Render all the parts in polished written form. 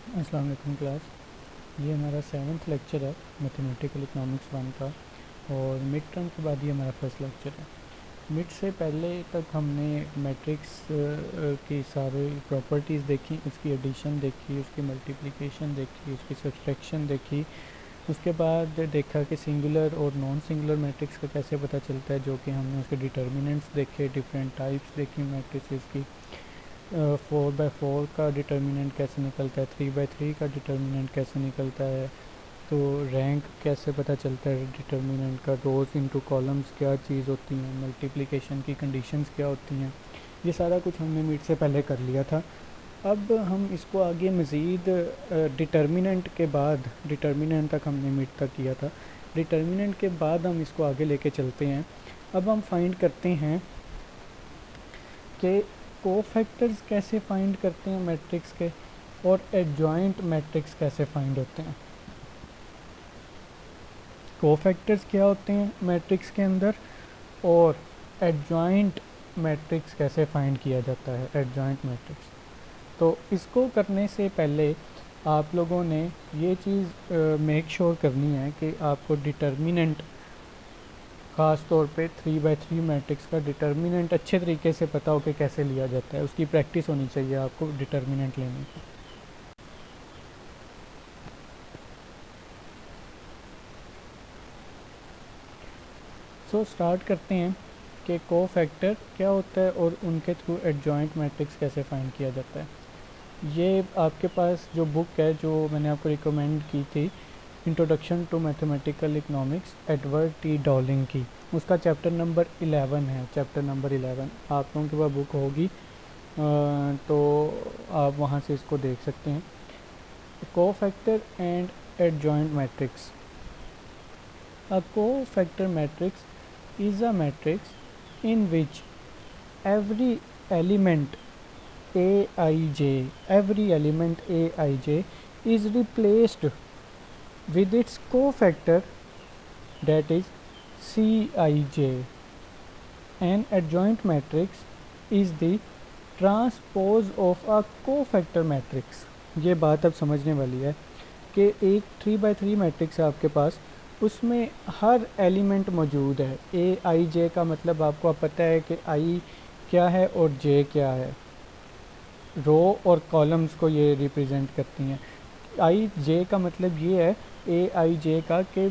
अस्सलाम वालेकुम क्लास। ये हमारा 7th लेक्चर है मैथमेटिकल इकोनॉमिक्स 1 का, और मिड टर्म के बाद ये हमारा फर्स्ट लेक्चर है। मिड से पहले तक हमने मैट्रिक्स की सारी प्रॉपर्टीज़ देखी, उसकी एडिशन देखी, उसकी मल्टीप्लिकेशन देखी, उसकी सब्सट्रैक्शन देखी। उसके बाद देखा कि सिंगुलर और नॉन सिंगुलर मैट्रिक्स का कैसे पता चलता है, जो कि हमने उसके डिटर्मिनेंट्स देखे, डिफरेंट टाइप्स देखी मैट्रिसेस की। 4/4 का डिटर्मिनेंट कैसे निकलता है, 3/3 का डिटर्मिनेंट कैसे निकलता है, तो रैंक कैसे पता चलता है डिटर्मिनेंट का, रोज़ इनटू कॉलम्स क्या चीज़ होती हैं, मल्टीप्लिकेशन की कंडीशंस क्या होती हैं, ये सारा कुछ हमने मिड से पहले कर लिया था। अब हम इसको आगे मज़ीद डिटर्मिनेंट के बाद, डिटर्मिनेंट तक हमने मिड तक किया था, डिटर्मिनेंट के बाद हम इसको आगे लेके चलते हैं। अब हम फाइंड करते हैं कि कोफैक्टर्स कैसे फाइंड करते हैं मैट्रिक्स के, और एडजॉइंट मैट्रिक्स कैसे फाइंड होते हैं। कोफैक्टर्स क्या होते हैं मैट्रिक्स के अंदर, और एडजॉइंट मैट्रिक्स कैसे फाइंड किया जाता है, एडजॉइंट मैट्रिक्स। तो इसको करने से पहले आप लोगों ने ये चीज़ मेक श्योर करनी है कि आपको डिटर्मिनेंट, ख़ास तौर पे 3/3 मैट्रिक्स का डिटर्मिनेंट अच्छे तरीके से पता हो कि कैसे लिया जाता है, उसकी प्रैक्टिस होनी चाहिए आपको डिटर्मिनेंट लेने की। स्टार्ट करते हैं कि कोफैक्टर क्या होता है और उनके थ्रू एडजॉइंट मैट्रिक्स कैसे फाइंड किया जाता है। ये आपके पास जो बुक है जो मैंने आपको रिकमेंड की थी, introduction to mathematical economics, Edward T Dowling की, उसका चैप्टर नंबर 11 है, चैप्टर नंबर 11 आप लोगों के पास बुक होगी तो आप वहाँ से इसको देख सकते हैं। Cofactor and adjoint matrix. A cofactor matrix is a matrix in which every element Aij, every element Aij is replaced with its cofactor, that is Cij. An adjoint matrix is the transpose of a cofactor matrix. ये बात अब समझने वाली है कि एक 3/3 matrix है आपके पास, उसमें हर एलिमेंट मौजूद है। ए आई जे का मतलब आपको अब पता है कि आई क्या है और जे क्या है, रो और कॉलम्स को ये रिप्रेजेंट करती हैं। आई जे का मतलब ये है ए आई जे का कि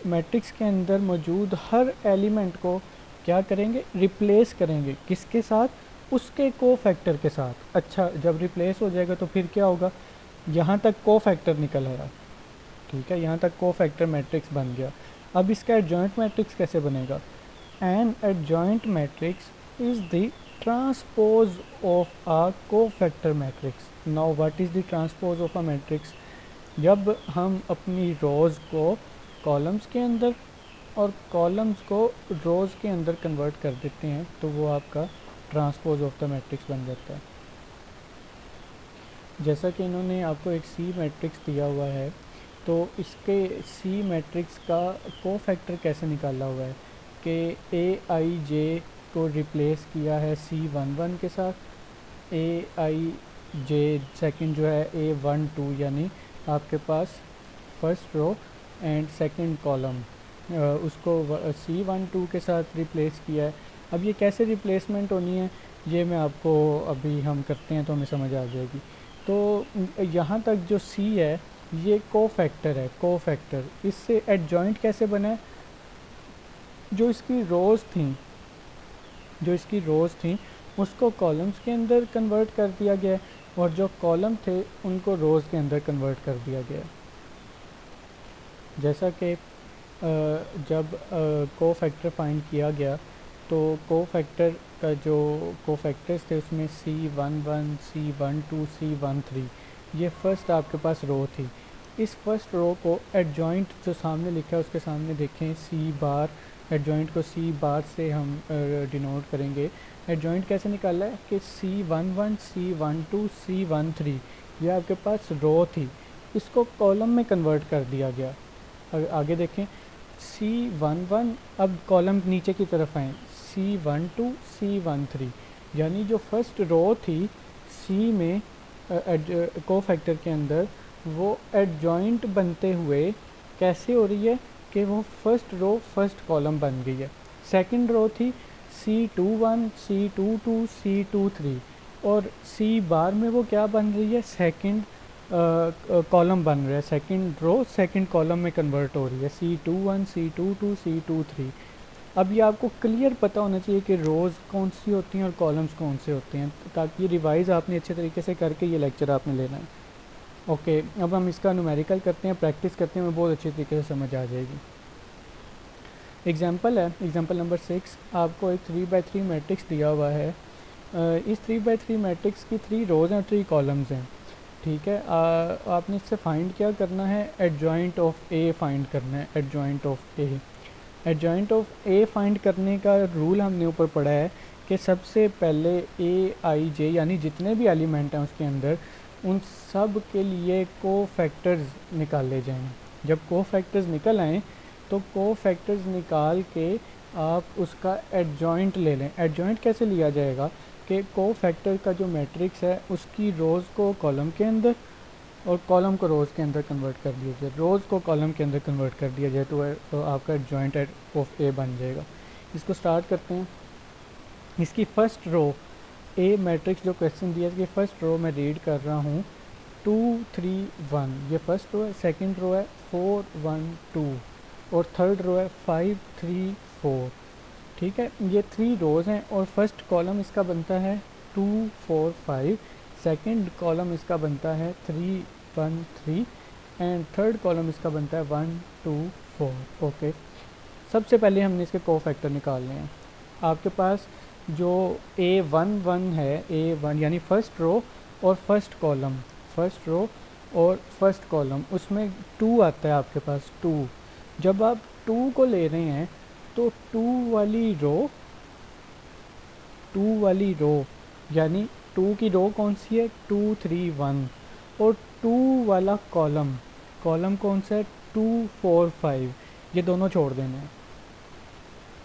मैट्रिक्स के अंदर मौजूद हर एलिमेंट को क्या करेंगे, रिप्लेस करेंगे, किसके साथ, उसके को फैक्टर के साथ। अच्छा, जब रिप्लेस हो जाएगा तो फिर क्या होगा, यहाँ तक को फैक्टर निकल आया, ठीक है, यहाँ तक को फैक्टर मैट्रिक्स बन गया। अब इसका एडजॉइंट मैट्रिक्स कैसे बनेगा। An adjoint matrix is the transpose of a cofactor matrix. Now what is the transpose of a matrix. जब हम अपनी रोज़ को कॉलम्स के अंदर और कॉलम्स को रोज़ के अंदर कन्वर्ट कर देते हैं तो वो आपका ट्रांसपोज ऑफ द मैट्रिक्स बन जाता है। जैसा कि इन्होंने आपको एक सी मैट्रिक्स दिया हुआ है, तो इसके सी मैट्रिक्स का को फैक्टर कैसे निकाला हुआ है कि ए आई जे को रिप्लेस किया है C11 के साथ, ए आई जे सेकेंड जो है A12, यानी आपके पास first row and second column, उसको C12 के साथ रिप्लेस किया है। अब ये कैसे रिप्लेसमेंट होनी है ये मैं आपको अभी हम करते हैं तो हमें समझ आ जाएगी। तो यहाँ तक जो C है ये को फैक्टर है, को फैक्टर। इससे एडजॉइंट कैसे बना है, जो इसकी रोज़ थी, जो इसकी रोज़ थी उसको कॉलम्स के अंदर कन्वर्ट कर दिया गया, और जो कॉलम थे उनको रोज़ के अंदर कन्वर्ट कर दिया गया। जैसा कि जब को फैक्टर फाइंड किया गया तो को फैक्टर का जो को फैक्टर्स थे उसमें C11, C12, C13, ये फर्स्ट आपके पास रो थी। इस फर्स्ट रो को एडजॉइंट जो सामने लिखा है उसके सामने देखें सी बार, एडजॉइंट को सी बार से हम डिनोट करेंगे। एडजॉइंट कैसे निकाला है कि C11, C12, C13 ये आपके पास रो थी, इसको कॉलम में कन्वर्ट कर दिया गया। आगे देखें C11, अब कॉलम नीचे की तरफ आए, C12, C13, यानी जो फर्स्ट रो थी C में कोफैक्टर के अंदर वो एडजॉइंट बनते हुए कैसे हो रही है कि वो फर्स्ट रो फर्स्ट कॉलम बन गई है। सेकंड रो थी C21 C22 C23 और सी बार में वो क्या बन रही है, सेकंड कॉलम बन रहा है, सेकंड रो सेकंड कॉलम में कन्वर्ट हो रही है, C21 C22 C23। अब ये आपको क्लियर पता होना चाहिए कि रोज़ कौन सी होती हैं और कॉलम्स कौन से होते हैं, ताकि ये रिवाइज़ आपने अच्छे तरीके से करके ये लेक्चर आपने लेना है। ओके, अब हम इसका न्यूमेरिकल करते हैं, प्रैक्टिस करते हैं, हमें बहुत अच्छे तरीके से समझ आ जाएगी। एग्जांपल है, एग्जांपल नंबर 6, आपको एक 3x3 मैट्रिक्स दिया हुआ है। इस 3x3 मैट्रिक्स की 3 रोज़ हैं और 3 कॉलम्स हैं। ठीक है, आपने इससे फाइंड क्या करना है, एडजॉइंट ऑफ ए फाइंड करना है, adjoint of A. Adjoint of A find करने का रूल हमने ऊपर पढ़ा है कि सबसे पहले ए आई जे यानी जितने भी एलिमेंट हैं उसके अंदर, उन सब के लिए कोफैक्टर्स निकाले जाएं। जब कोफैक्टर्स निकल आएँ तो कोफैक्टर्स निकाल के आप उसका एडजॉइंट ले लें। एडजॉइंट कैसे लिया जाएगा कि कोफैक्टर का जो मैट्रिक्स है उसकी रोज़ को कॉलम के अंदर और कॉलम को रोज़ के अंदर कन्वर्ट कर दिया जाए, रोज़ को कॉलम के अंदर कन्वर्ट कर दिया जाए तो आपका एडजॉइंट ऑफ ए बन जाएगा। इसको स्टार्ट करते हैं। इसकी फ़र्स्ट रो ए मैट्रिक्स जो क्वेश्चन दिया है, इसकी फ़र्स्ट रो मैं रीड कर रहा हूँ 2 3 1, ये फर्स्ट रो है। सेकंड रो है 4 1 2 और थर्ड रो है 5 3 4। ठीक है, ये 3 रोज़ हैं और फर्स्ट कॉलम इसका बनता है 2 4 5, सेकंड कॉलम इसका बनता है 3 1 3 एंड थर्ड कॉलम इसका बनता है 1 2 4। ओके, सबसे पहले हमने इसके कोफैक्टर निकालने हैं। आपके पास जो A11 है, A1 यानी फर्स्ट रो और फर्स्ट कॉलम, फर्स्ट रो और फर्स्ट कॉलम, उसमें 2 आता है आपके पास, 2। जब आप 2 को ले रहे हैं तो 2 वाली रो, 2 वाली रो यानी 2 की रो कौन सी है, 2 3 1, और 2 वाला कॉलम, कॉलम कौन सा है, 2 4 5, ये दोनों छोड़ देने हैं।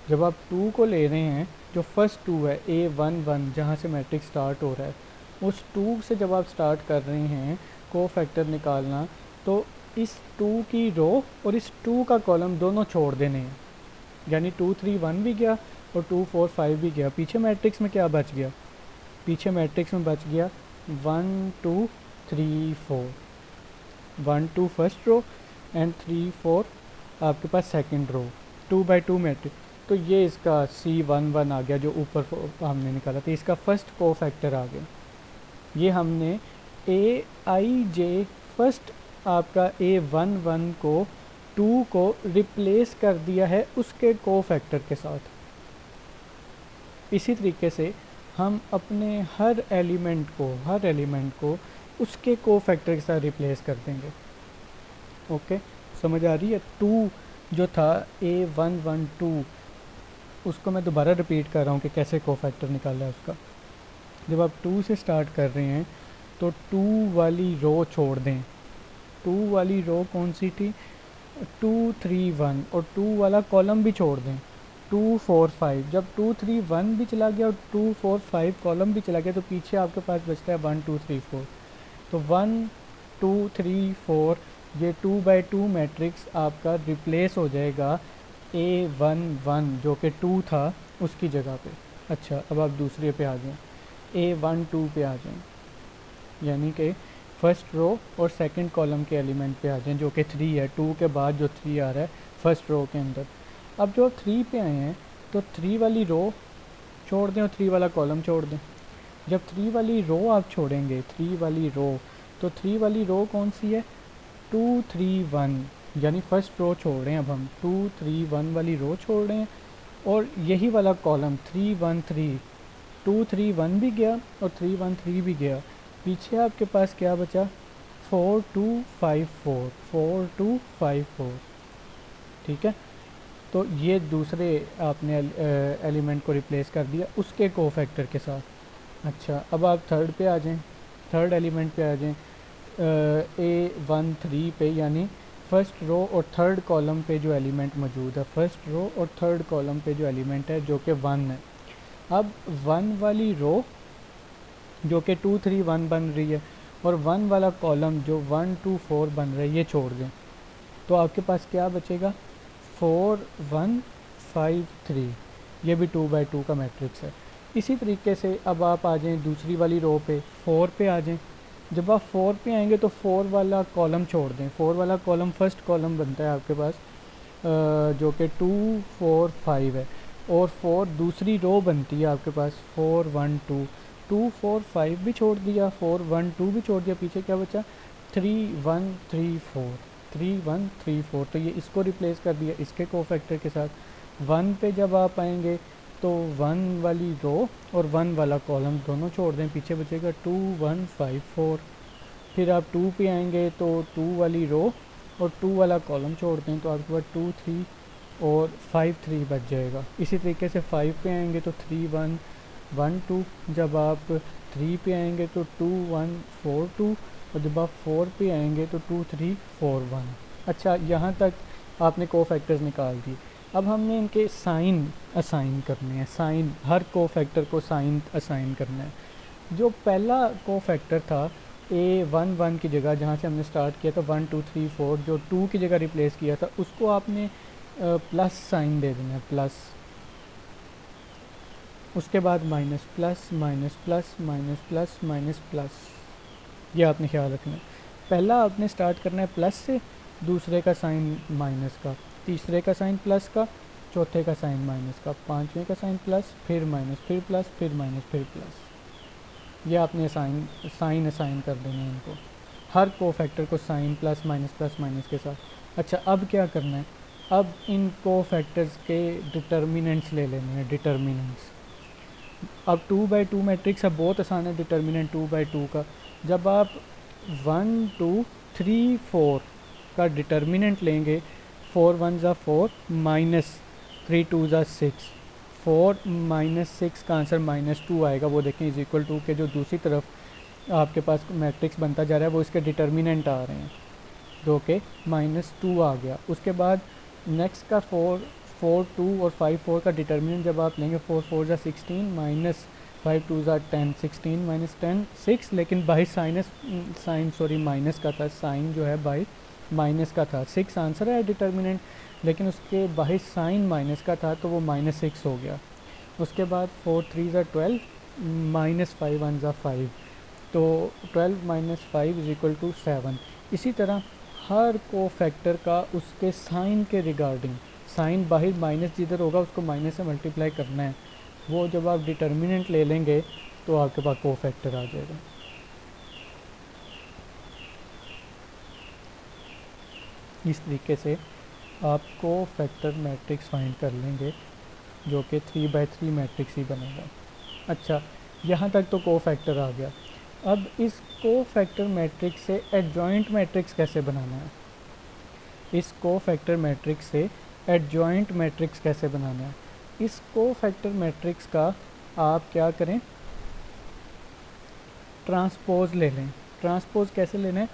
जब आप 2 को ले रहे हैं, जो फर्स्ट 2 है A11 जहाँ से मैट्रिक्स स्टार्ट हो रहा है, उस 2 से जब आप स्टार्ट कर रहे हैं कोफैक्टर निकालना, तो इस 2 की रो और इस 2 का कॉलम दोनों छोड़ देने हैं। यानी 2 3 1 भी गया और 2 4 5 भी गया। पीछे मैट्रिक्स में क्या बच गया, पीछे मैट्रिक्स में बच गया 1 2 3 4, 1 2 फर्स्ट रो एंड 3 4 आपके पास सेकंड रो, 2 बाई 2 मैट्रिक्स। तो ये इसका C11 आ गया जो ऊपर हमने निकाला था, इसका फर्स्ट कोफैक्टर आ गया। ये हमने ए आई जे फर्स्ट आपका A11 को 2 को रिप्लेस कर दिया है उसके कोफैक्टर के साथ। इसी तरीके से हम अपने हर एलिमेंट को उसके कोफैक्टर के साथ रिप्लेस कर देंगे। ओके, समझ आ रही है। 2 जो था A112, उसको मैं दोबारा रिपीट कर रहा हूँ कि कैसे कोफैक्टर निकाला है उसका। जब आप 2 से स्टार्ट कर रहे हैं तो 2 वाली रो छोड़ दें। 2 वाली रो कौन सी थी, 2 3 1, और 2 वाला कॉलम भी छोड़ दें, 2 4 5। जब 2 3 1 भी चला गया और 2 4 5 कॉलम भी चला गया, तो पीछे आपके पास बचता है 1 2 3 4। तो 1 2 3 4, ये 2 बाई 2 मैट्रिक्स आपका रिप्लेस हो जाएगा A11 जो कि 2 था उसकी जगह पे। अच्छा, अब आप दूसरे पे आ जाएं, A12 पे आ जाएं, यानी कि फर्स्ट रो और सेकंड कॉलम के एलिमेंट पे आ जाएं जो कि 3 है। 2 के बाद जो 3 आ रहा है फर्स्ट रो के अंदर। अब जो 3 पे आए हैं तो 3 वाली रो छोड़ दें और 3 वाला कॉलम छोड़ दें। जब 3 वाली रो आप छोड़ेंगे, 3 वाली रो, तो 3 वाली रो कौन सी है, 2 3 1, यानी फर्स्ट रो छोड़ रहे हैं। अब हम 2 3 1 वाली रो छोड़ रहे हैं और यही वाला कॉलम 3 1 3, 2 3 1 भी गया और 3 1 3 भी गया। पीछे आपके पास क्या बचा, 4 2 5 4, 4 2 5 4। ठीक है, तो ये दूसरे आपने एलिमेंट को रिप्लेस कर दिया उसके कोफैक्टर के साथ। अच्छा, अब आप थर्ड पे आ जाएं, थर्ड एलिमेंट पे आ जाएं, A13 पे, यानी फर्स्ट रो और थर्ड कॉलम पे जो एलिमेंट मौजूद है, फर्स्ट रो और थर्ड कॉलम पे जो एलिमेंट है जो कि 1 है। अब 1 वाली रो जो कि 2 3 1 बन रही है, और 1 वाला कॉलम जो 1 2 4 बन रहा है ये छोड़ दें, तो आपके पास क्या बचेगा 4 1 5 3। ये भी 2 बाई 2 का मैट्रिक्स है। इसी तरीके से अब आप आ जाएं दूसरी वाली रो पे, 4 पे आ जाएं। जब आप 4 पे आएंगे तो 4 वाला कॉलम छोड़ दें। 4 वाला कॉलम फर्स्ट कॉलम बनता है आपके पास, जो कि 2 4 5 है, और 4 दूसरी रो बनती है आपके पास 4 1 2। 2 4 5 भी छोड़ दिया, 4 1 2 भी छोड़ दिया, पीछे क्या बचा 3 1 3 4, 3 1 3 4। तो ये इसको रिप्लेस कर दिया इसके कोफैक्टर के साथ। 1 पे जब आप आएंगे तो 1 वाली रो और 1 वाला कॉलम दोनों छोड़ दें, पीछे बचेगा 2 1 5 4। फिर आप 2 पे आएंगे तो 2 वाली रो और 2 वाला कॉलम छोड़ दें, तो आपके पास 2 3 और 5 3 बच जाएगा। इसी तरीके से 5 पे आएंगे तो 3 1 1 2। जब आप 3 पे आएंगे तो 2 1 4 2, और जब आप 4 पे आएंगे तो 2 3 4 1। अच्छा, यहाँ तक आपने कोफैक्टर्स निकाल दिए। अब हमने इनके साइन असाइन करने हैं, साइन हर कोफैक्टर को साइन असाइन करना है। जो पहला कोफैक्टर था A11 की जगह, जहाँ से हमने स्टार्ट किया था 1 2 3 4, जो 2 की जगह रिप्लेस किया था, उसको आपने प्लस साइन दे देना है, प्लस। उसके बाद minus plus minus plus minus plus minus plus, ये आपने ख्याल रखना है। पहला आपने स्टार्ट करना है प्लस से, दूसरे का साइन माइनस का, तीसरे का साइन प्लस का, चौथे का साइन माइनस का, पांचवें का साइन प्लस, फिर माइनस, फिर प्लस, फिर माइनस, फिर प्लस। ये आपने साइन असाइन कर देना है इनको, हर कोफैक्टर को साइन प्लस माइनस के साथ। अच्छा, अब क्या करना है, अब इन कोफैक्टर्स के डिटर्मिनेंट्स ले लेने हैं, डिटर्मिनेंट्स। अब 2 बाई 2 मैट्रिक्स अब बहुत आसान है, डिटर्मिनेंट 2 बाई 2 का। जब आप 1 2 3 4 का डिटर्मिनेंट लेंगे, 4 1 ज़ा 4 माइनस 3 2 ज़ा 6, 4 माइनस 6 का आंसर -2 आएगा। वो देखें इज इक्वल टू के जो दूसरी तरफ आपके पास मैट्रिक्स बनता जा रहा है वो इसके डिटर्मिनेंट आ रहे हैं, जो कि -2 आ गया। उसके बाद नेक्स्ट का 4 4 2 और 5 4 का डिटर्मिनेंट जब आप लेंगे, 4 4 ज़ा 16 माइनस 5 2 ज़ा 10, 16 माइनस 10 6, लेकिन बाई साइन सॉरी माइनस का था, साइन जो है बाई माइनस का था। 6 आंसर है डिटर्मिनेंट, लेकिन उसके बाहर साइन माइनस का था तो वो -6 हो गया। उसके बाद 4 3 ज़ा 12 माइनस 5 1 ज़ा 5, तो 12 माइनस 5 इज इक्वल टू 7। इसी तरह हर को फैक्टर का उसके साइन के रिगार्डिंग, साइन बाहर माइनस जिधर होगा उसको माइनस से मल्टीप्लाई करना है। वो जब आप डिटर्मिनेंट ले लेंगे तो आपके पास को फैक्टर आ जाएगा। इस तरीके से आप को फैक्टर मैट्रिक्स फाइंड कर लेंगे, जो कि 3 बाई 3 मैट्रिक्स ही बनेगा। अच्छा, यहाँ तक तो को फैक्टर आ गया। अब इस को फैक्टर मैट्रिक्स से एडजॉइंट मैट्रिक्स कैसे बनाना है, इस को फैक्टर मैट्रिक्स से एडजॉइंट मैट्रिक्स कैसे बनाना है। इस को फैक्टर मैट्रिक्स का आप क्या करें, ट्रांसपोज ले लें। ट्रांसपोज कैसे लेना है,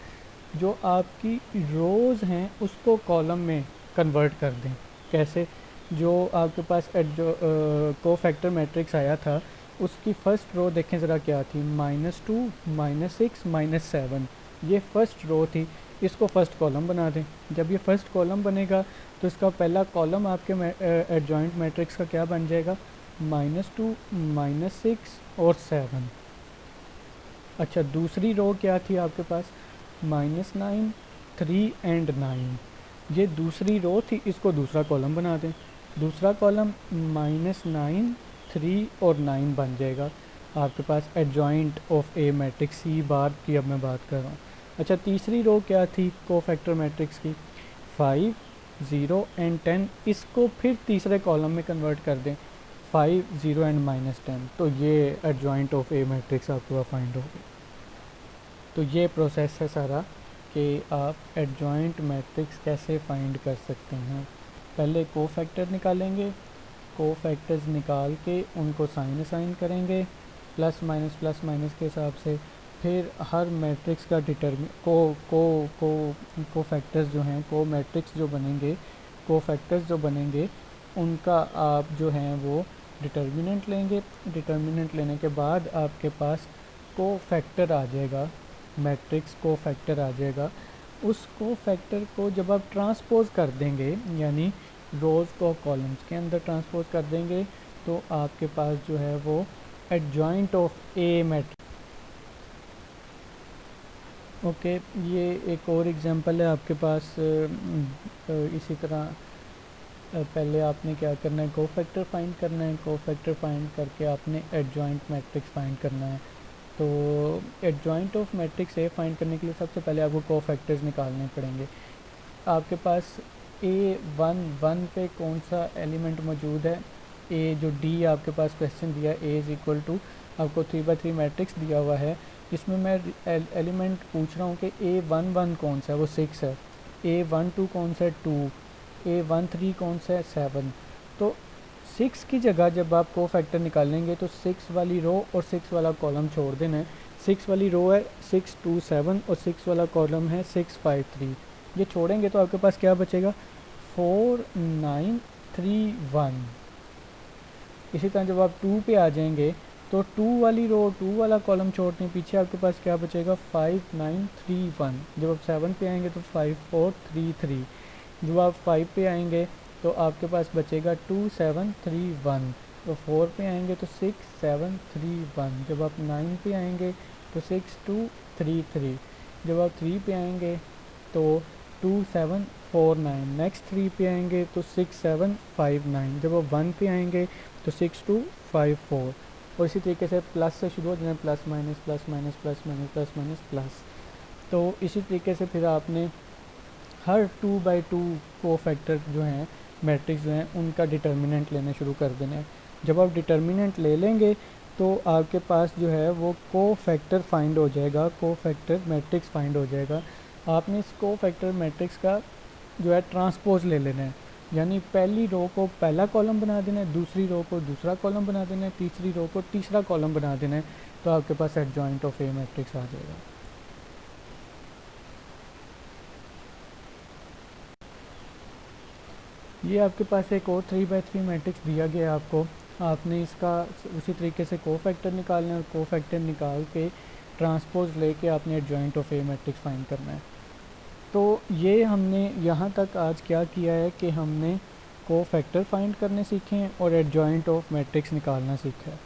जो आपकी रोज़ हैं उसको कॉलम में कन्वर्ट कर दें। कैसे, जो आपके पास को फैक्टर मैट्रिक्स आया था उसकी फ़र्स्ट रो देखें ज़रा क्या थी, -2 -6 -7, ये फ़र्स्ट रो थी। इसको फर्स्ट कॉलम बना दें। जब ये फर्स्ट कॉलम बनेगा तो इसका पहला कॉलम आपके एडजॉइंट मैट्रिक्स का क्या बन जाएगा, -2 -6 और 7। अच्छा, दूसरी रो क्या थी आपके पास, -9 3 एंड 9, ये दूसरी रो थी, इसको दूसरा कॉलम बना दें। दूसरा कॉलम -9 3 और 9 बन जाएगा आपके पास एडजॉइंट ऑफ ए मैट्रिक्स सी बार की अब मैं बात कर रहा हूँ। अच्छा, तीसरी रो क्या थी कोफैक्टर मैट्रिक्स की, 5 0 एंड 10, इसको फिर तीसरे कॉलम में कन्वर्ट कर दें, 5 0 एंड -10, तो ये एडजॉइंट ऑफ ए मैट्रिक्स आपको फाइंड होगी। तो ये प्रोसेस है सारा कि आप एडजॉइंट मैट्रिक्स कैसे फाइंड कर सकते हैं। पहले कोफैक्टर निकालेंगे, कोफैक्टर्स निकाल के उनको साइन असाइन करेंगे प्लस माइनस के हिसाब से। फिर हर मैट्रिक्स का कोफैक्टर्स जो हैं, को मैट्रिक्स जो बनेंगे, कोफैक्टर्स जो बनेंगे उनका आप जो हैं वो डिटर्मिनेंट लेंगे। डिटर्मिनेंट लेने के बाद आपके पास कोफैक्टर आ जाएगा मैट्रिक्स को फैक्टर आ जाएगा, उस को फैक्टर को जब आप ट्रांसपोज कर देंगे, यानी रोज़ को कॉलम्स के अंदर ट्रांसपोज कर देंगे, तो आपके पास जो है वो adjoint of A matrix. Okay, ये एक और एग्जांपल है आपके पास। इसी तरह पहले आपने क्या करना है, कोफैक्टर फाइंड करना है। कोफैक्टर फाइंड करके आपने एडजॉइंट मैट्रिक्स फाइंड करना है। तो adjoint of matrix A find करने के लिए सबसे पहले आपको कोफैक्टर्स निकालने पड़ेंगे। आपके पास ए वन पे कौन सा एलिमेंट मौजूद है, ए जो डी आपके पास क्वेश्चन दिया है, ए इज़ इक्वल टू आपको 3/3 मैट्रिक्स दिया हुआ है, इसमें मैं एलिमेंट पूछ रहा हूँ कि A11 कौन सा है, वो 6 है। A12 कौन सा है, 2। A13 कौन सा है, 7। तो 6 की जगह जब आप को फैक्टर निकालेंगे तो 6 वाली रो और 6 वाला कॉलम छोड़ देना है। 6 वाली रो है 6 2 7 और 6 वाला कॉलम है 6 5 3। ये छोड़ेंगे तो आपके पास क्या बचेगा, 4 9 3 1। इसी तरह जब आप 2 पे आ जाएंगे तो 2 वाली रो 2 वाला कॉलम छोड़ने पीछे आपके पास क्या बचेगा, 5 9 3 1। जब आप 7 पे आएंगे तो 5 4 3 3। जब आप 5 पे आएंगे तो आपके पास बचेगा 2 7 3 1। तो 4 पे आएंगे तो 6 7 3 1। जब आप 9 पे आएंगे तो 6 2 3 3। जब आप 3 पे आएंगे तो 2 7 4 9। नेक्स्ट 3 पे आएंगे तो 6 7 5 9। जब आप 1 पे आएंगे तो 6 2 5 4। और इसी तरीके से प्लस से शुरू हो जाए, plus minus plus minus plus minus plus minus plus. तो इसी तरीके से फिर आपने हर 2/2 को फैक्टर जो हैं मैट्रिक्स जो हैं उनका डिटर्मिनेंट लेने शुरू कर देना है। जब आप डिटर्मिनेंट ले लेंगे तो आपके पास जो है वो को फैक्टर फाइंड हो जाएगा, को फैक्टर मैट्रिक्स फाइंड हो जाएगा। आपने इस को फैक्टर मैट्रिक्स का जो है ट्रांसपोज ले लेना है, यानी पहली रो को पहला कॉलम बना देना है, दूसरी रो को दूसरा कॉलम बना देना है, तीसरी रो को तीसरा कॉलम बना देना है, तो आपके पास एडजॉइंट ऑफ ए मैट्रिक्स आ जाएगा। ये आपके पास एक और 3/3 मैट्रिक्स दिया गया है आपको। आपने इसका उसी तरीके से को फैक्टर निकालना है और को फैक्टर निकाल के ट्रांसपोज लेके आपने adjoint of A matrix find करना है। तो ये हमने यहाँ तक आज क्या किया है कि हमने को फैक्टर फाइंड करने सीखे हैं और एडजॉइंट ऑफ मैट्रिक्स निकालना सीखा है।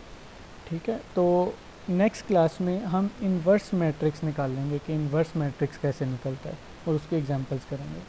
ठीक है, तो नेक्स्ट क्लास में हम इन्वर्स मैट्रिक्स निकालेंगे कि इन्वर्स मैट्रिक्स कैसे निकलता है और उसके एग्जांपल्स करेंगे।